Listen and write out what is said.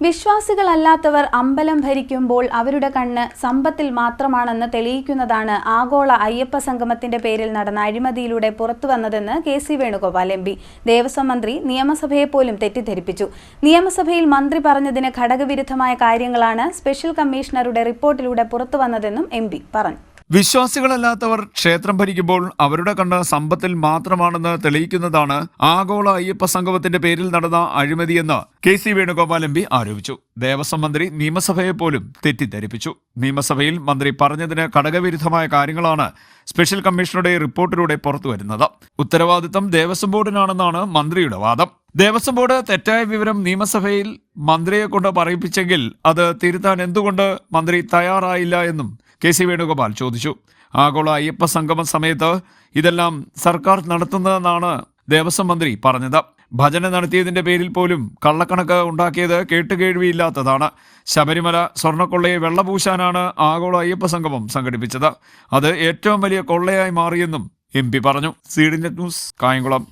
വിശ്വാസികളല്ലാത്തവർ അമ്പലം ഭരിക്കുമ്പോൾ അവരുടെ കണ്ണ് സമ്പത്തിൽ മാത്രമാണെന്ന് തെളിയിക്കുന്നതാണ് ആഗോള അയ്യപ്പ സംഗമത്തിന്റെ പേരിൽ നടന്ന അഴിമതിയിലൂടെ പുറത്തുവന്നതെന്ന് കെ.സി. വേണുഗോപാൽ എം.പി. ദേവസ്വം മന്ത്രി നിയമസഭയെ പോലും തെറ്റിദ്ധരിപ്പിച്ചു. നിയമസഭയിൽ മന്ത്രി പറഞ്ഞതിന് ഘടകവിരുദ്ധമായ കാര്യങ്ങളാണ് സ്പെഷ്യൽ കമ്മീഷണറുടെ റിപ്പോർട്ടിലൂടെ പുറത്തുവന്നതെന്നും എം.പി. പറഞ്ഞു. വിശ്വാസികളല്ലാത്തവർ ക്ഷേത്രം ഭരിക്കുമ്പോൾ അവരുടെ കണ്ണ് സമ്പത്തിൽ മാത്രമാണെന്ന് തെളിയിക്കുന്നതാണ് ആഗോള അയ്യപ്പ സംഗമത്തിന്റെ പേരിൽ നടന്ന അഴിമതിയെന്ന് കെ.സി. വേണുഗോപാൽ എം.പി. ആരോപിച്ചു. ദേവസ്വം മന്ത്രി നിയമസഭയെ പോലും തെറ്റിദ്ധരിപ്പിച്ചു. നിയമസഭയിൽ മന്ത്രി പറഞ്ഞതിന് ഘടകവിരുദ്ധമായ കാര്യങ്ങളാണ് സ്പെഷ്യൽ കമ്മീഷണറുടെ റിപ്പോർട്ടിലൂടെ പുറത്തുവരുന്നത്. ഉത്തരവാദിത്തം ദേവസ്വം ബോർഡിനാണെന്നാണ് മന്ത്രിയുടെ വാദം. ദേവസ്വം ബോർഡ് തെറ്റായ വിവരം നിയമസഭയിൽ മന്ത്രിയെ കൊണ്ട് പറയിപ്പിച്ചെങ്കിൽ അത് തിരുത്താൻ എന്തുകൊണ്ട് മന്ത്രി തയ്യാറായില്ല എന്നും കെ.സി. വേണുഗോപാൽ ചോദിച്ചു. ആഗോള അയ്യപ്പ സംഗമ സമയത്ത് ഇതെല്ലാം സർക്കാർ നടത്തുന്നതെന്നാണ് ദേവസ്വം മന്ത്രി പറഞ്ഞത്. ഭജന നടത്തിയതിന്റെ പേരിൽ പോലും കള്ളക്കണക്ക് ഉണ്ടാക്കിയത് കേട്ടുകേഴ്വിയില്ലാത്തതാണ്. ശബരിമല സ്വർണ്ണക്കൊള്ളയെ വെള്ളപൂശാനാണ് ആഗോള അയ്യപ്പ സംഗമം സംഘടിപ്പിച്ചത്. അത് ഏറ്റവും വലിയ കൊള്ളയായി മാറിയെന്നും എം.പി. പറഞ്ഞു. CD net news, Kayamkulam.